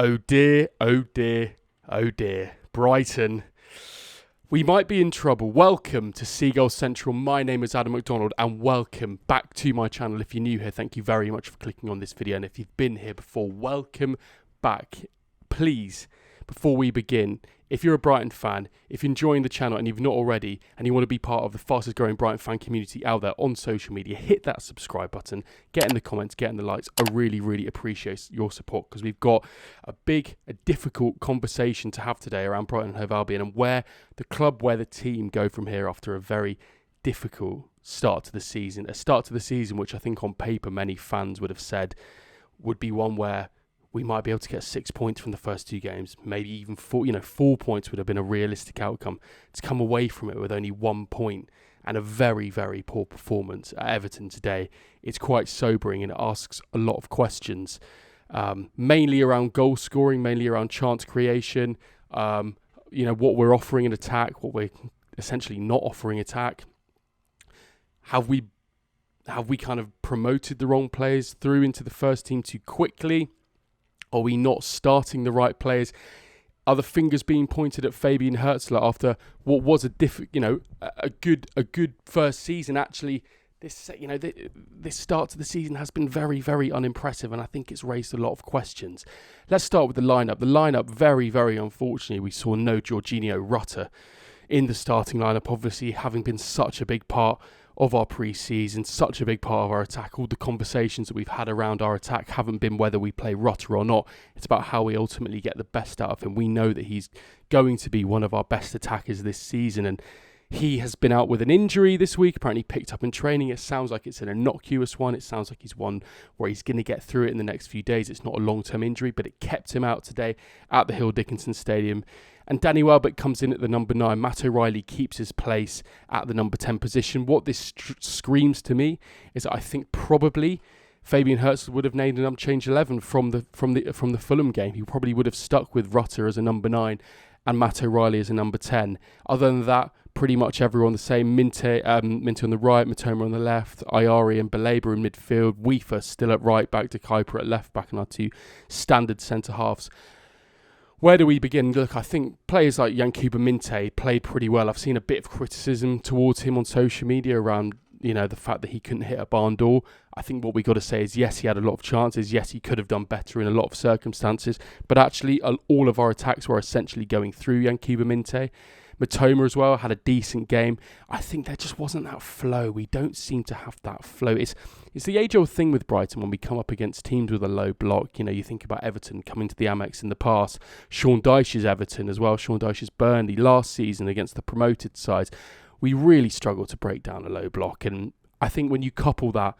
Oh dear, oh dear, oh dear. Brighton. We might be in trouble. Welcome to Seagulls Central. My name is Adam MacDonald and welcome back to my channel. If you're new here, thank you very much for clicking on this video. And if you've been here before, welcome back. Please, before we begin, if you're a Brighton fan, if you're enjoying the channel and you've not already, and you want to be part of the fastest growing Brighton fan community out there on social media, hit that subscribe button, get in the comments, get in the likes. I really, really appreciate your support because we've got a difficult conversation to have today around Brighton and Hove Albion and where the team go from here after a very difficult start to the season. A start to the season which I think on paper many fans would have said would be one where we might be able to get 6 points from the first two games, maybe even 4 points would have been a realistic outcome. To come away from it with only 1 point and a very, very poor performance at Everton today, it's quite sobering and it asks a lot of questions, mainly around goal scoring, mainly around chance creation, what we're offering in attack, what we're essentially not offering attack. Have we kind of promoted the wrong players through into the first team too quickly? Are we not starting the right players? Are the fingers being pointed at Fabian Hurzeler after what was a good first season? Actually, this start to the season has been very, very unimpressive, and I think it's raised a lot of questions. Let's start with the lineup. The lineup, very, very unfortunately, we saw no Georginio Rutter in the starting lineup. Obviously, having been such a big part of our pre-season, such a big part of our attack. All the conversations that we've had around our attack haven't been whether we play Rutter or not. It's about how we ultimately get the best out of him. We know that he's going to be one of our best attackers this season, and he has been out with an injury this week, apparently picked up in training. It sounds like it's an innocuous one. It sounds like he's one where he's going to get through it in the next few days. It's not a long-term injury, but it kept him out today at the Hill Dickinson Stadium. And Danny Welbeck comes in at the number 9. Matt O'Reilly keeps his place at the number 10 position. What this screams to me is that I think probably Fabian Hurzeler would have named an unchanged 11 from the Fulham game. He probably would have stuck with Rutter as a number 9 and Matt O'Reilly as a number 10. Other than that, pretty much everyone the same. Minteh on the right, Mitoma on the left, Ayari and Baleba in midfield, Weaver still at right back, to Kuiper at left back, and our two standard centre halves. Where do we begin? Look, I think players like Yankuba Minteh played pretty well. I've seen a bit of criticism towards him on social media around, the fact that he couldn't hit a barn door. I think what we got to say is, yes, he had a lot of chances. Yes, he could have done better in a lot of circumstances. But actually, all of our attacks were essentially going through Yankuba Minteh. Mitoma as well had a decent game. I think there just wasn't that flow. We don't seem to have that flow. It's the age-old thing with Brighton when we come up against teams with a low block. You think about Everton coming to the Amex in the past. Sean Dyche's Everton as well. Sean Dyche's Burnley last season against the promoted sides. We really struggle to break down a low block. And I think when you couple that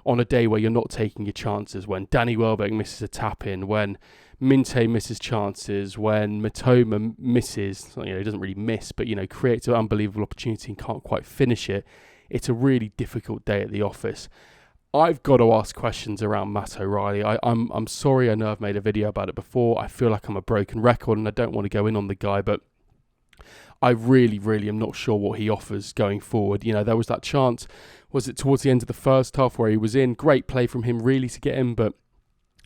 on a day where you're not taking your chances, when Danny Welbeck misses a tap-in, when Minteh misses chances, when Mitoma misses, he doesn't really miss, but, creates an unbelievable opportunity and can't quite finish it, it's a really difficult day at the office. I've got to ask questions around Matt O'Reilly. I'm sorry, I know I've made a video about it before. I feel like I'm a broken record and I don't want to go in on the guy, but I really, really am not sure what he offers going forward. There was that chance, was it towards the end of the first half where he was in? Great play from him really to get him, but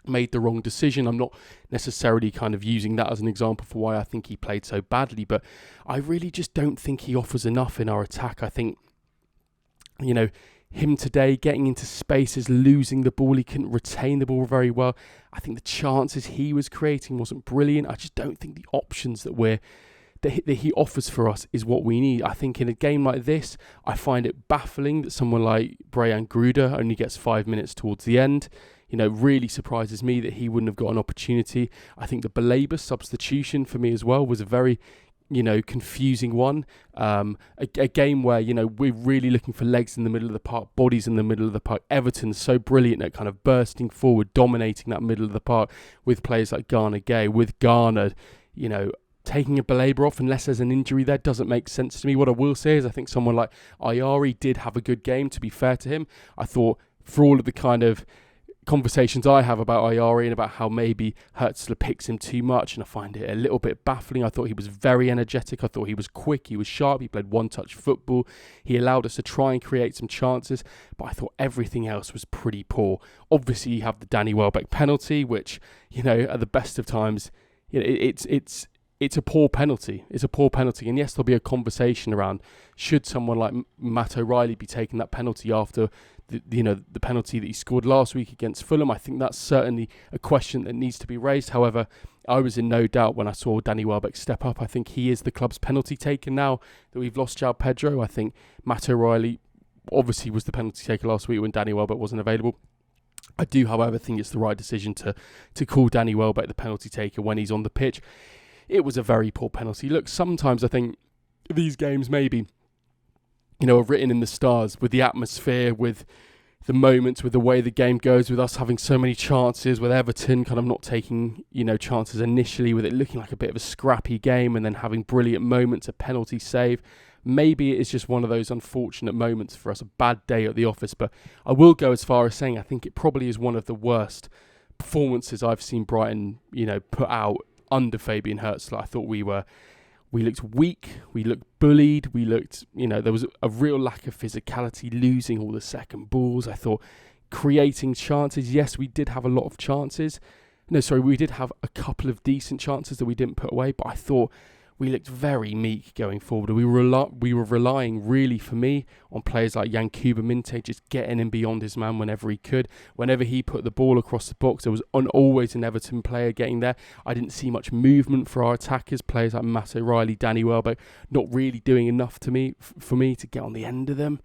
made the wrong decision. I'm not necessarily kind of using that as an example for why I think he played so badly, but I really just don't think he offers enough in our attack. I think, him today getting into spaces, losing the ball, he couldn't retain the ball very well. I think the chances he was creating wasn't brilliant. I just don't think the options that he offers for us is what we need. I think in a game like this, I find it baffling that someone like Brian Gruder only gets 5 minutes towards the end. Really surprises me that he wouldn't have got an opportunity. I think the Baleba substitution for me as well was a very, confusing one. A game where, we're really looking for legs in the middle of the park, bodies in the middle of the park. Everton's so brilliant at kind of bursting forward, dominating that middle of the park with players like Garner Gay, with Garner, taking a Baleba off unless there's an injury there doesn't make sense to me. What I will say is I think someone like Ayari did have a good game, to be fair to him. I thought for all of the kind of conversations I have about Ayari and about how maybe Hurzeler picks him too much, and I find it a little bit baffling. I thought he was very energetic. I thought he was quick. He was sharp. He played one-touch football. He allowed us to try and create some chances, but I thought everything else was pretty poor. Obviously, you have the Danny Welbeck penalty, which, at the best of times, it's a poor penalty. It's a poor penalty. And yes, there'll be a conversation around, should someone like Matt O'Reilly be taking that penalty after the penalty that he scored last week against Fulham? I think that's certainly a question that needs to be raised. However, I was in no doubt when I saw Danny Welbeck step up. I think he is the club's penalty taker now that we've lost João Pedro. I think Matt O'Reilly obviously was the penalty taker last week when Danny Welbeck wasn't available. I do, however, think it's the right decision to call Danny Welbeck the penalty taker when he's on the pitch. It was a very poor penalty. Look, sometimes I think these games maybe, are written in the stars, with the atmosphere, with the moments, with the way the game goes, with us having so many chances, with Everton kind of not taking, chances initially, with it looking like a bit of a scrappy game and then having brilliant moments, a penalty save. Maybe it's just one of those unfortunate moments for us, a bad day at the office. But I will go as far as saying I think it probably is one of the worst performances I've seen Brighton, put out under Fabian Hurzeler. I thought we looked weak, we looked bullied, we looked, there was a real lack of physicality, losing all the second balls. I thought creating chances, yes, we did have a lot of chances. We did have a couple of decent chances that we didn't put away, but I thought we looked very meek going forward. We were relying really, for me, on players like Yankuba Minteh just getting in beyond his man whenever he could. Whenever he put the ball across the box, there was always an Everton player getting there. I didn't see much movement for our attackers, players like Matt O'Reilly, Danny Welbeck, not really doing enough for me to get on the end of them.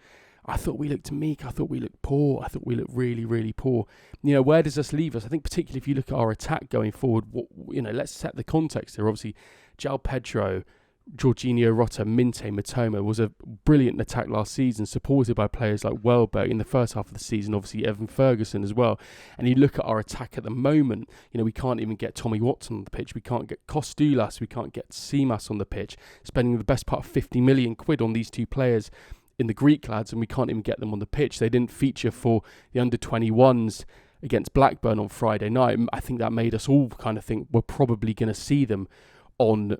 I thought we looked meek. I thought we looked poor. I thought we looked really, really poor. Where does this leave us? I think particularly if you look at our attack going forward, let's set the context here. Obviously, João Pedro, Jorginho Rota, Minteh, Mitoma was a brilliant attack last season, supported by players like Welbeck in the first half of the season, obviously Evan Ferguson as well. And you look at our attack at the moment, we can't even get Tommy Watson on the pitch, we can't get Kostoulas, we can't get Simas on the pitch, spending the best part of 50 million quid on these two players in the Greek lads, and we can't even get them on the pitch. They didn't feature for the under-21s against Blackburn on Friday night. I think that made us all kind of think we're probably going to see them on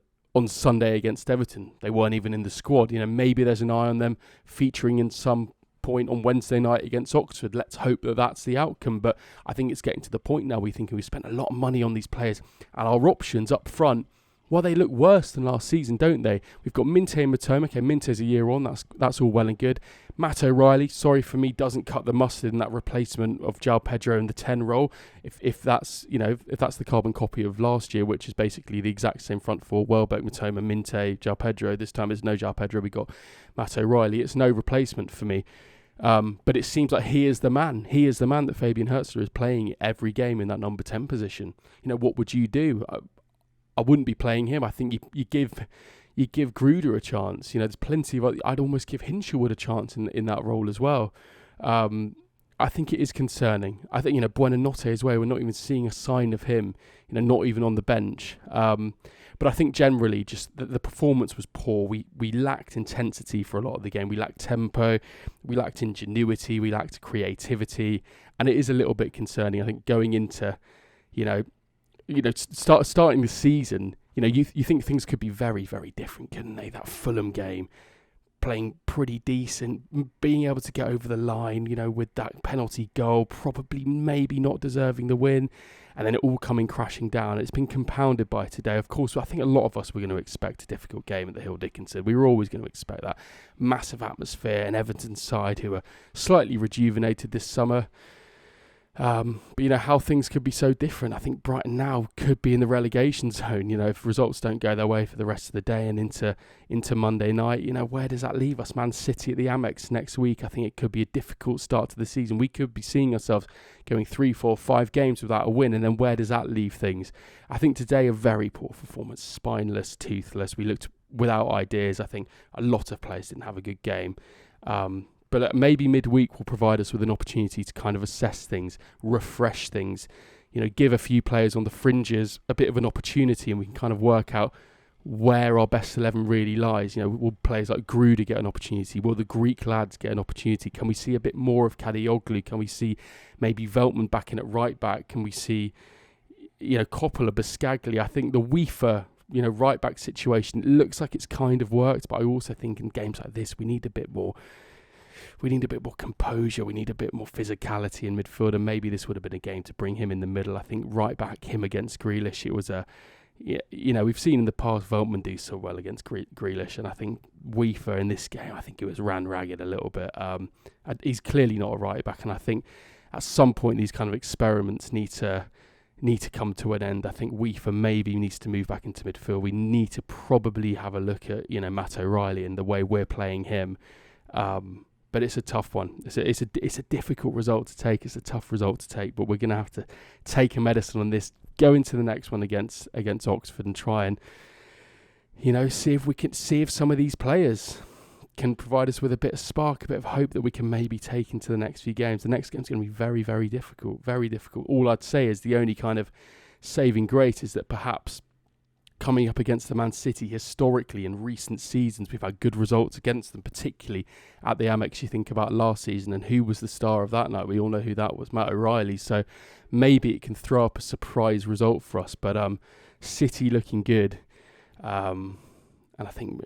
Sunday against Everton. They weren't even in the squad. Maybe there's an eye on them featuring in some point on Wednesday night against Oxford. Let's hope that that's the outcome. But I think it's getting to the point now, we spent a lot of money on these players, and our options up front, well, they look worse than last season, don't they? We've got Minteh and Mitoma. Okay, Minteh's a year on. That's all well and good. Matt O'Reilly, sorry for me, doesn't cut the mustard in that replacement of João Pedro in the 10 role. If that's the carbon copy of last year, which is basically the exact same front four: Welbeck, Mitoma, Minteh, João Pedro. This time it's no João Pedro. We got Matt O'Reilly. It's no replacement for me. But it seems like he is the man. He is the man that Fabian Hurzeler is playing every game in that number 10 position. What would you do? I wouldn't be playing him. I think you give Gruder a chance. There's plenty of. I'd almost give Hinshelwood a chance in that role as well. I think it is concerning. I think Buonanotte as well. We're not even seeing a sign of him. Not even on the bench. But I think generally just the performance was poor. We lacked intensity for a lot of the game. We lacked tempo. We lacked ingenuity. We lacked creativity, and it is a little bit concerning. I think going into starting the season, you think things could be very, very different, couldn't they? That Fulham game, playing pretty decent, being able to get over the line, with that penalty goal, probably maybe not deserving the win, and then it all coming crashing down. It's been compounded by today. Of course, I think a lot of us were going to expect a difficult game at the Hill Dickinson. We were always going to expect that. Massive atmosphere, and Everton side who are slightly rejuvenated this summer. But how things could be so different. I think Brighton now could be in the relegation zone, if results don't go their way for the rest of the day and into Monday night. Where does that leave us? Man City at the Amex next week. I think it could be a difficult start to the season. We could be seeing ourselves going 3, 4, 5 games without a win, and then where does that leave things? I think today a very poor performance, spineless, toothless. We looked without ideas. I think a lot of players didn't have a good game. But maybe midweek will provide us with an opportunity to kind of assess things, refresh things, give a few players on the fringes a bit of an opportunity, and we can kind of work out where our best 11 really lies. Will players like Gruder get an opportunity? Will the Greek lads get an opportunity? Can we see a bit more of Kadioglu? Can we see maybe Veltman back in at right back? Can we see, Coppola, Biscaglia? I think the Weaver, right back situation, it looks like it's kind of worked, but I also think in games like this, we need a bit more composure. We need a bit more physicality in midfield, and maybe this would have been a game to bring him in the middle. I think right back, him against Grealish, it was we've seen in the past Veltman do so well against Grealish, and I think Weaver in this game, I think it was ran ragged a little bit. He's clearly not a right back, and I think at some point these kind of experiments need to come to an end. I think Weaver maybe needs to move back into midfield. We need to probably have a look at Matt O'Reilly and the way we're playing him. But it's a tough one. It's a difficult result to take. It's a tough result to take, but we're going to have to take a medicine on this, go into the next one against Oxford and try and, see if some of these players can provide us with a bit of spark, a bit of hope that we can maybe take into the next few games. The next game's going to be very, very difficult, very difficult. All I'd say is the only kind of saving grace is that perhaps coming up against the Man City, historically in recent seasons, we've had good results against them, particularly at the Amex. You think about last season and who was the star of that night. We all know who that was, Matt O'Reilly. So maybe it can throw up a surprise result for us. But City looking good. And I think,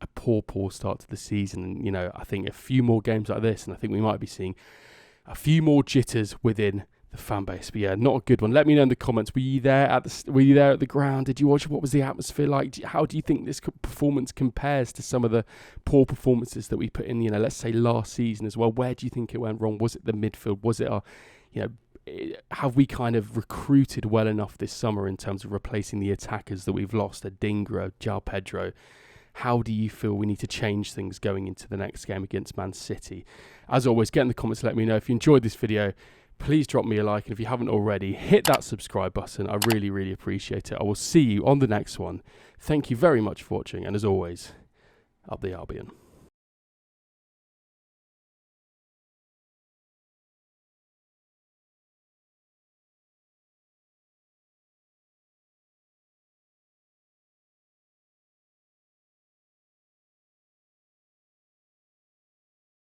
a poor start to the season. And, I think a few more games like this, and I think we might be seeing a few more jitters within the fan base. But yeah, not a good one. Let me know in the comments. Were you there at the ground? Did you watch? What was the atmosphere like? How do you think this performance compares to some of the poor performances that we put in, let's say last season as well? Where do you think it went wrong? Was it the midfield? Was it our, have we kind of recruited well enough this summer in terms of replacing the attackers that we've lost, Adingra, João Pedro? How do you feel we need to change things going into the next game against Man City? As always, get in the comments, let me know. If you enjoyed this video, please drop me a like, and if you haven't already, hit that subscribe button. I really, really appreciate it. I will see you on the next one. Thank you very much for watching, and as always, up the Albion.